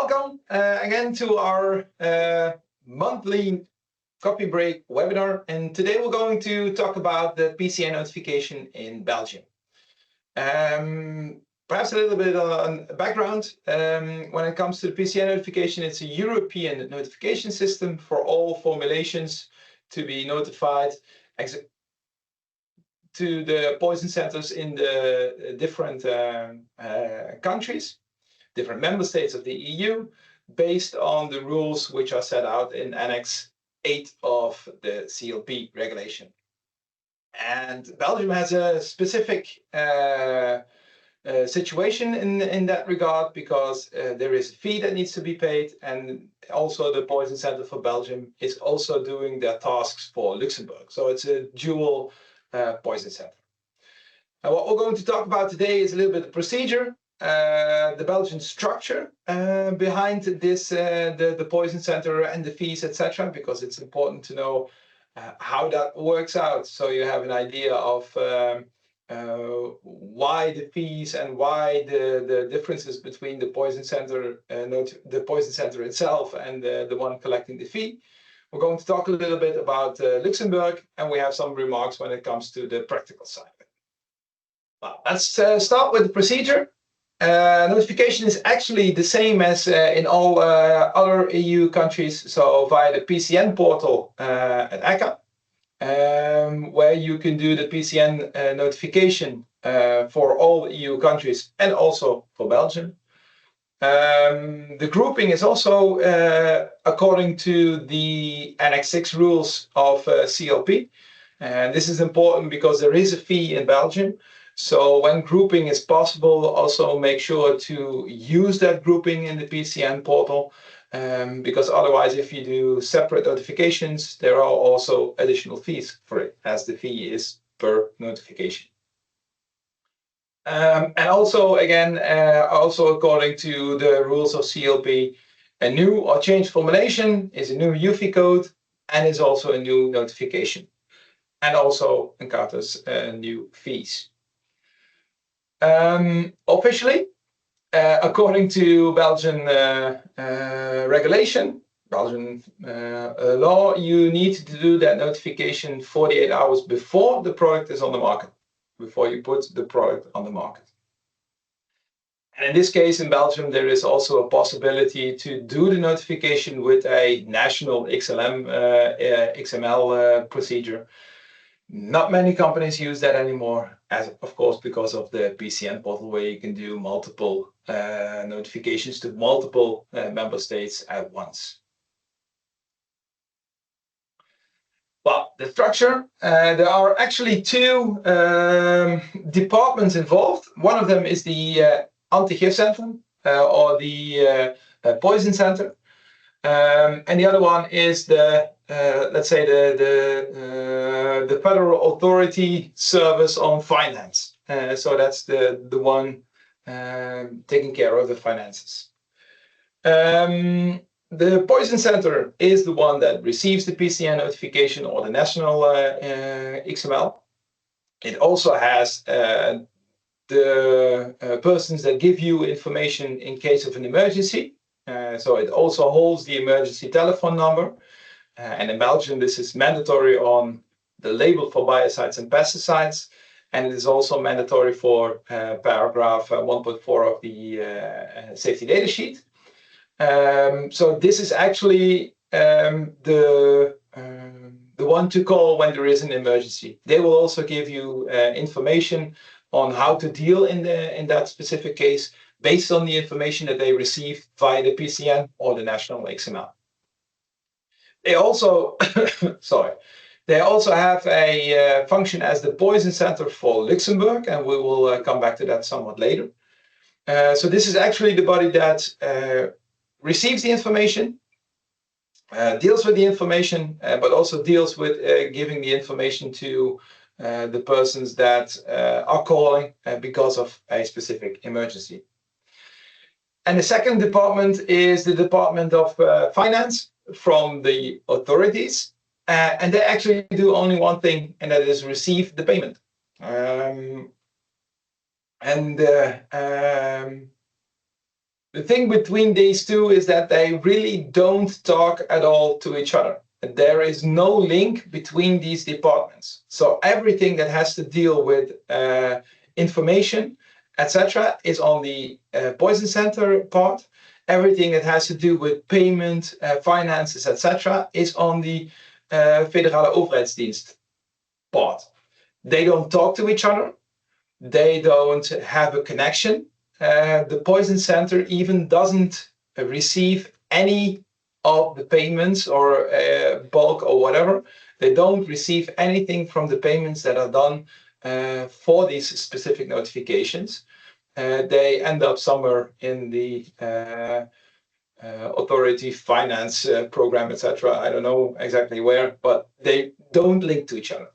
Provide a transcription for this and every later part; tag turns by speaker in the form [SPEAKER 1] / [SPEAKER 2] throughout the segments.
[SPEAKER 1] Welcome again to our monthly coffee break webinar. And today we're going to talk about the PCN notification in Belgium. Perhaps a little bit on background. When it comes to the PCN notification, it's a European notification system for all formulations to be notified to the poison centers in the different countries, different member states of the EU, based on the rules which are set out in Annex 8 of the CLP regulation. And Belgium has a specific situation in that regard, because there is a fee that needs to be paid, and also the Poison Center for Belgium is also doing their tasks for Luxembourg. So it's a dual Poison Center. And what we're going to talk about today is a little bit of procedure, the Belgian structure behind this, the Poison Center and the fees, etc., because it's important to know how that works out, so you have an idea of why the fees and why the differences between the Poison Center, the Poison Center itself, and the one collecting the fee. We're going to talk a little bit about Luxembourg, and we have some remarks when it comes to the practical side. Well, let's start with the procedure. Notification is actually the same as in all other EU countries, so via the PCN portal at ECHA, where you can do the PCN notification for all EU countries and also for Belgium. The grouping is also according to the Annex 6 rules of CLP, and this is important because there is a fee in Belgium. So when grouping is possible, also make sure to use that grouping in the PCN portal, because otherwise, if you do separate notifications, there are also additional fees for it, as the fee is per notification. And also, again, also according to the rules of CLP, a new or changed formulation is a new UFI code and is also a new notification, and also encounters new fees. Officially, according to Belgian regulation, Belgian law, you need to do that notification 48 hours before the product is on the market, before you put the product on the market. And in this case, in Belgium, there is also a possibility to do the notification with a national XML procedure. Not many companies use that anymore, as of course, because of the PCN portal, where you can do multiple notifications to multiple member states at once. Well, the structure, there are actually two departments involved. One of them is the anti-gifcentrum or the poison center, and the other one is the let's say the Federal Authority Service on Finance. So that's the one taking care of the finances. The Poison Center is the one that receives the PCN notification or the national XML. It also has the persons that give you information in case of an emergency. So it also holds the emergency telephone number. And in Belgium, this is mandatory on the label for biocides and pesticides, and it is also mandatory for paragraph 1.4 of the safety data sheet. So this is actually the one to call when there is an emergency. They will also give you information on how to deal in that specific case, based on the information that they receive via the PCN or the national XML. They also, they also have a function as the Poison Center for Luxembourg, and we will come back to that somewhat later. So this is actually the body that receives the information, deals with the information, but also deals with giving the information to the persons that are calling because of a specific emergency. And the second department is the Department of Finance from the authorities, and they actually do only one thing, and that is receive the payment. The thing between these two is that they really don't talk at all to each other. There is no link between these departments. So everything that has to deal with information, etc., is on the Poison Center part. Everything that has to do with payment, finances, etc., is on the Federale Overheidsdienst part. They don't talk to each other. They don't have a connection. The Poison Center even doesn't receive any of the payments or bulk or whatever. They don't receive anything from the payments that are done for these specific notifications. They end up somewhere in the authority finance program, etc. I don't know exactly where, but they don't link to each other.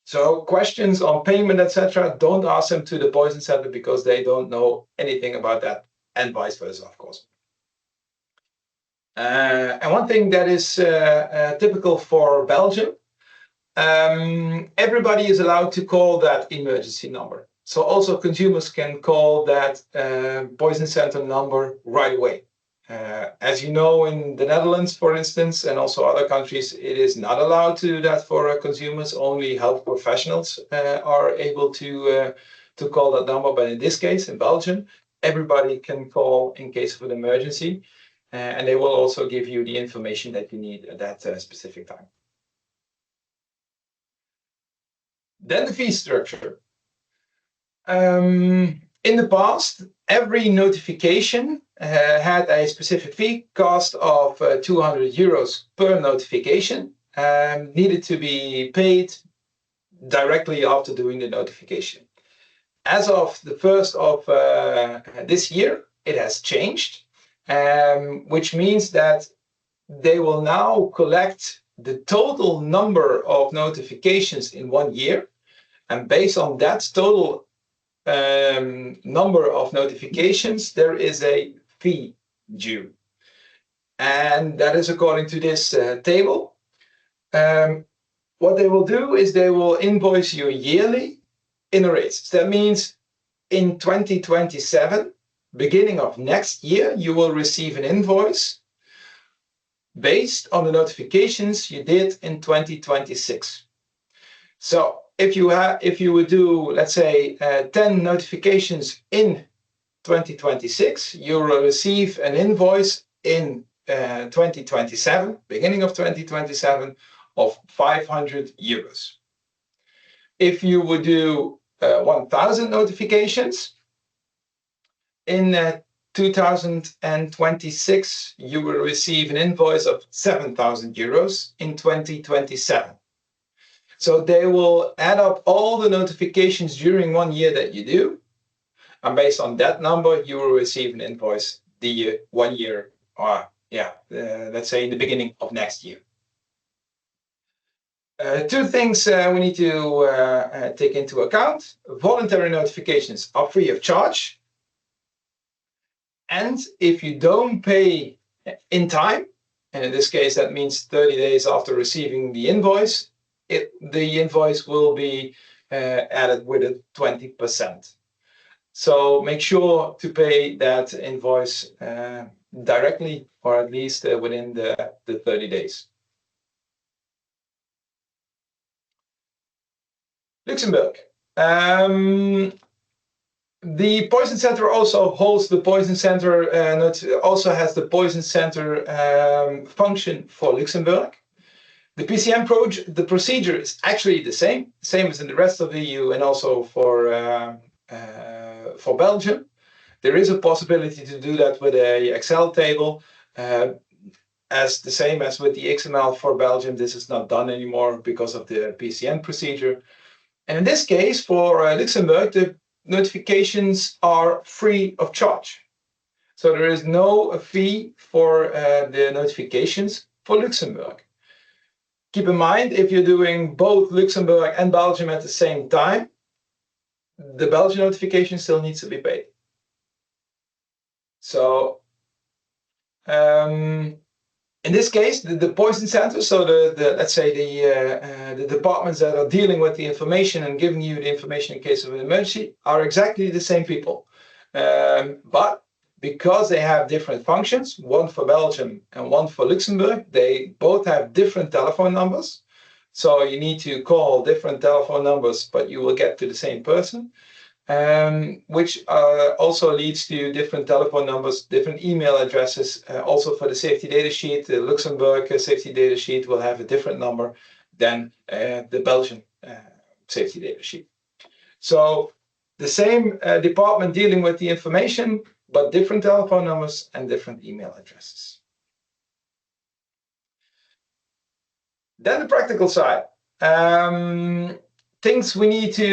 [SPEAKER 1] So questions on payment, etc., don't ask them to the Poison Center because they don't know anything about that, and vice versa, of course. And one thing that is typical for Belgium, everybody is allowed to call that emergency number. So also consumers can call that Poison Center number right away. As you know, in the Netherlands, for instance, and also other countries, it is not allowed to do that for consumers. Only health professionals are able to call that number. But in this case, in Belgium, everybody can call in case of an emergency. And they will also give you the information that you need at that specific time. Then the fee structure. In the past, every notification had a specific fee cost of 200 euros per notification, needed to be paid directly after doing the notification. As of the 1st of this year, it has changed, which means that they will now collect the total number of notifications in 1 year, and based on that total number of notifications, there is a fee due, and that is according to this table. What they will do is they will invoice you yearly in arrears. That means in 2027, beginning of next year, you will receive an invoice based on the notifications you did in 2026. So if you would do, let's say, 10 notifications in 2026, you will receive an invoice in 2027, beginning of 2027, of 500 euros. If you would do 1,000 notifications in 2026, you will receive an invoice of 7,000 euros in 2027. So they will add up all the notifications during 1 year that you do, and based on that number, you will receive an invoice the 1 year, or let's say in the beginning of next year. Two things we need to take into account. Voluntary notifications are free of charge, and if you don't pay in time, and in this case that means 30 days after receiving the invoice, the invoice will be added with a 20%. So make sure to pay that invoice directly, or at least within the 30 days. Luxembourg. The Poison Center also holds the Poison Center, also has the Poison Center function for Luxembourg. The PCN the procedure is actually the same as in the rest of the EU, and also for Belgium. There is a possibility to do that with a Excel table, as the same as with the XML for Belgium. This is not done anymore because of the PCN procedure. And in this case, for Luxembourg, the notifications are free of charge. So there is no fee for the notifications for Luxembourg. Keep in mind, if you're doing both Luxembourg and Belgium at the same time, the Belgian notification still needs to be paid. So in this case, the Poison Center, so let's say the departments that are dealing with the information and giving you the information in case of an emergency, are exactly the same people. But because they have different functions, one for Belgium and one for Luxembourg, they both have different telephone numbers. So you need to call different telephone numbers, but you will get to the same person, which also leads to different telephone numbers, different email addresses. Also for the safety data sheet, the Luxembourg safety data sheet will have a different number than the Belgian safety data sheet. So the same department dealing with the information, but different telephone numbers and different email addresses. Then the practical side. Things we need to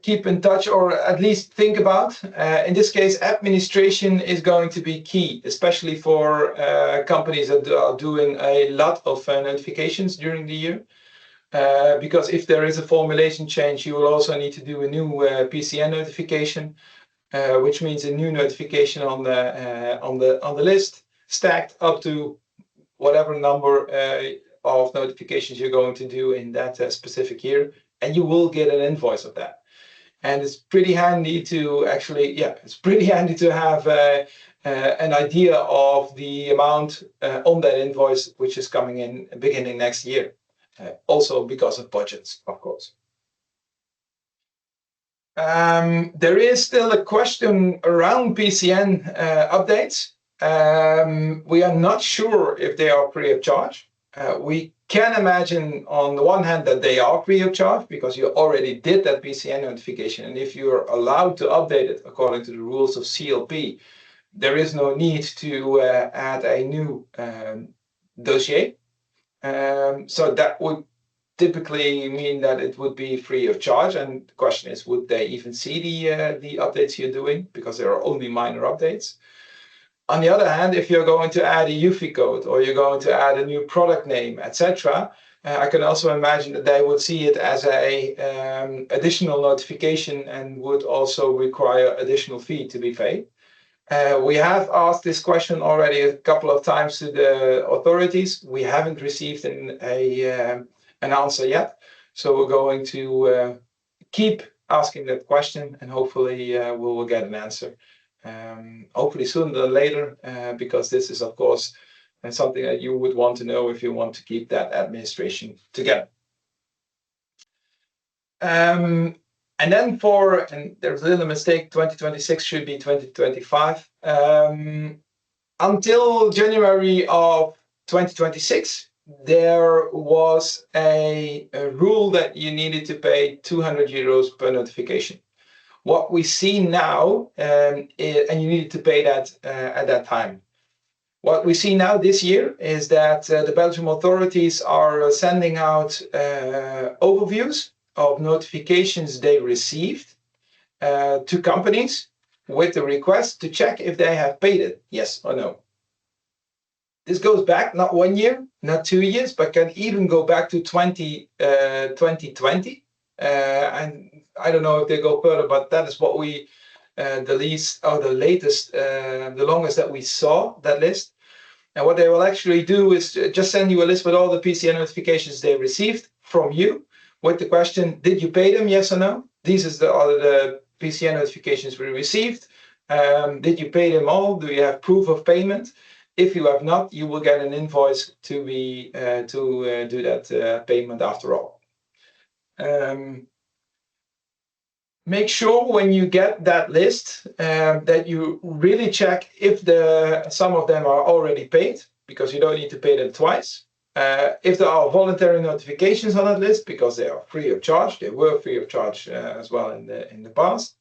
[SPEAKER 1] keep in touch or at least think about. In this case, administration is going to be key, especially for companies that are doing a lot of notifications during the year. Because if there is a formulation change, you will also need to do a new PCN notification, which means a new notification on the list, stacked up to whatever number of notifications you're going to do in that specific year, and you will get an invoice of that. And it's pretty handy to actually, it's pretty handy to have an idea of the amount on that invoice, which is coming in beginning next year. Also because of budgets, of course. There is still a question around PCN updates. We are not sure if they are free of charge. We can imagine on the one hand that they are free of charge because you already did that PCN notification, and if you're allowed to update it according to the rules of CLP, there is no need to add a new dossier. So that would typically mean that it would be free of charge, and the question is, would they even see the updates you're doing, because there are only minor updates. On the other hand, if you're going to add a UFI code or you're going to add a new product name, etc., I can also imagine that they would see it as a additional notification and would also require additional fee to be paid. We have asked this question already a couple of times to the authorities. We haven't received an answer yet, so we're going to keep asking that question, and hopefully we will get an answer. Hopefully sooner than later, because this is, of course, something that you would want to know if you want to keep that administration together. And then and there's a little mistake, 2026 should be 2025. Until January of 2026, there was a rule that you needed to pay 200 euros per notification. What we see now, and you needed to pay that at that time. What we see now this year is that the Belgian authorities are sending out overviews of notifications they received to companies with the request to check if they have paid it, yes or no. This goes back not 1 year, not 2 years, but can even go back to 2020. And I don't know if they go further, but that is what we, the longest that we saw, that list. And what they will actually do is just send you a list with all the PCN notifications they received from you, with the question, did you pay them, yes or no? These are the PCN notifications we received. Did you pay them all? Do you have proof of payment? If you have not, you will get an invoice to do that payment after all. Make sure when you get that list that you really check if some of them are already paid, because you don't need to pay them twice. If there are voluntary notifications on that list, because they are free of charge, they were free of charge as well in the past.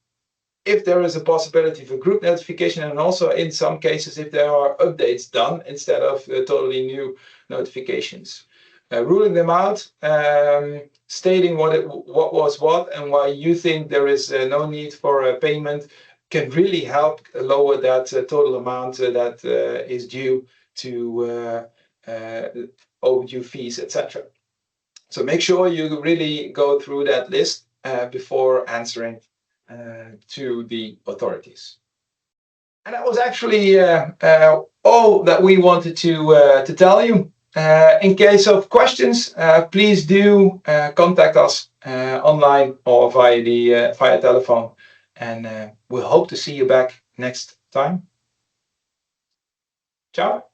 [SPEAKER 1] If there is a possibility for group notification, and also in some cases if there are updates done instead of totally new notifications. Ruling them out, stating what was what and why you think there is no need for a payment can really help lower that total amount that is due to overdue fees, etc. So make sure you really go through that list before answering to the authorities. And that was actually all that we wanted to tell you. In case of questions, please do contact us online or via telephone, and we'll hope to see you back next time. Ciao.